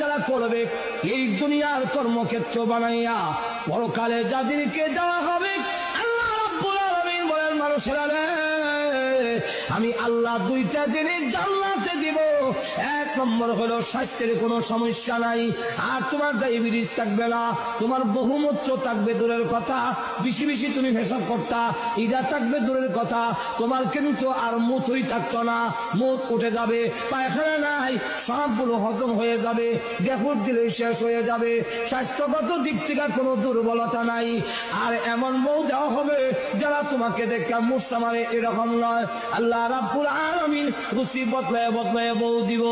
যারা করবে এই দুনিয়ার কর্মক্ষেত্র বানাইয়া পরকালে যাদেরকে দেওয়া হবে আল্লাহ রাব্বুল আলামিন বলেন, মানুষেরা রে, আমি আল্লাহ দুইটা জিনিস জান্নাতে দিব। এক নম্বর হলো স্বাস্থ্যের কোনো সমস্যা নাই, আর তোমার ডায়াবেটিস থাকবে না, তোমার বহুমূত্র থাকবে দূরের কথা, বেশি বেশি তুমি পেশাব করতা, ইটা থাকবে দূরের কথা, তোমার কিন্তু আর মুতই থাকতো না, মুত উঠে যাবে, পায়খানা নাই, সবগুলো হজম হয়ে যাবে, গ্যাফুর দিলে শেষ হয়ে যাবে, স্বাস্থ্যগত দিক থেকে কোনো দুর্বলতা নাই। আর এমন বউ দেওয়া হবে যারা তোমাকে দেখা মুসা মারে এরকম নয়। আল্লাহ রাব্বুল আলামিন রুচি বদলায় বদলায় বউ দিব।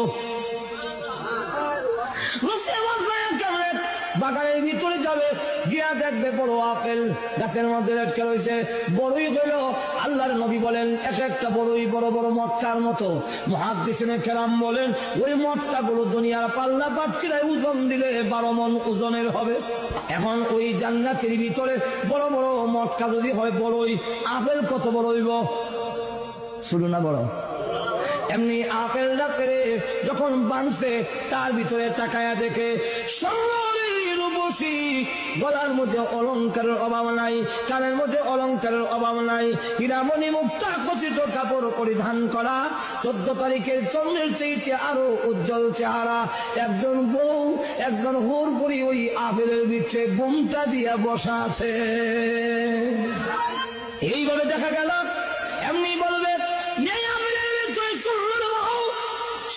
রুচি বদলায় কেমন? বাগানের ভিতরে যাবে, গিয়া দেখবে বড় আপেল গাছের মধ্যে লটকে রয়েছে, বড়ই হইল। আল্লাহর নবী বলেন এক একটা বড়ই বড় বড় মটকার মতো। মুহাদ্দিসিনে কেরাম বলেন ওই মটকা গুলো দুনিয়ার পাল্লা পাটকিরায় ওজন দিলে 12 মণ ওজনের হবে। এখন ওই জান্নাতের ভিতরে বড় বড় মটকা যদি হয় বড়ই, আপেল কত বড় হইব? শুধু না বড়, এমনি আপেলটা পেরে যখন বানছে তার ভিতরে তাকায়া দেখে রূপসী, গলার মধ্যে অলংকারের অভাব নাই, কানের মধ্যে অলংকারের অভাব নাই, হীরামণি মুক্তা খচিত কাপড় পরিধান করা, 14 তারিখের চন্দ্রের চেয়ে আরো উজ্জ্বল চেহারা। একজন বউ, একজন হুরপুরি ওই আপেলের ভিতরে ঘুমটা দিয়া বসা আছে। এইভাবে দেখা গেল। এমনি বলবে এই আপেলের ভিতরে সুন্দর বউ,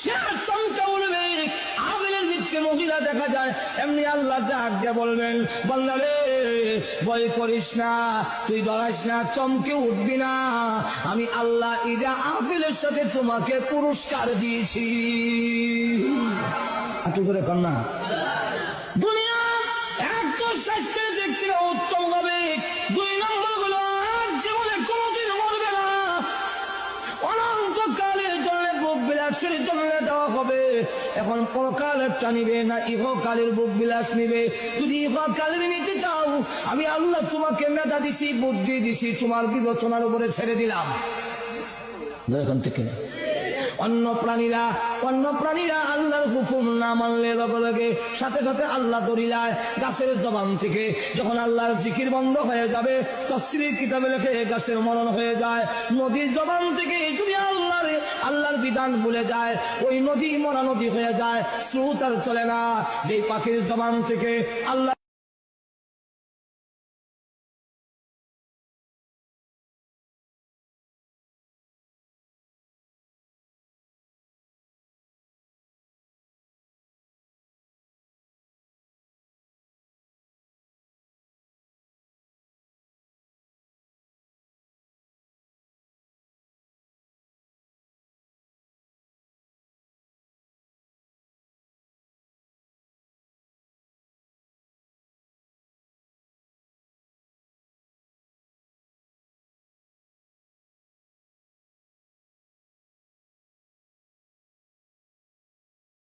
সে চমকা উঠবে। আপেলের ভিতরে মহিলা দেখা যায়, এমনি আল্লাহ ডাক দিয়ে বলবেন, বান্দা রে, ভয় করিস না, তুই ডরাইস না, চমকে উঠবি না, আমি আল্লাহ ইরা আপেলের সাথে তোমাকে পুরস্কার দিয়েছি। একটু জোরে কন্যা। দুনিয়া এক তো স্বাস্থ্যের দিক থেকে উত্তম হবে, 2 নম্বর হলো জীবনে কোনোদিন মরবে না, অনন্তকালের জন্য ভোগ বিলাসের জন্য দেওয়া হবে। এখন পরকালেরটা নিবে না ইহকালের ভোগ বিলাস নিবে? যদি ইহকালের নিতে চাও, আমি আল্লাহ তোমাকে মেধা দিছি, বুদ্ধি দিছি, তোমার বিবেচনার উপরে ছেড়ে দিলাম। এখন থেকে অন্য প্রাণীরা আল্লাহর হুকুম না মানলে লগে লগে সাথে সাথে আল্লাহ দরিলায় গাছের জবান থেকে যখন আল্লাহর জিকির বন্ধ হয়ে যাবে, তাফসীরের কিতাবে লেখে গাছের মরণ হয়ে যায়। নদীর জবান থেকে যদি আল্লাহর বিধান ভুলে যায়, ওই নদী মরা নদী হয়ে যায়, স্রোত আর চলে না। যে পাখির জবান থেকে আল্লাহ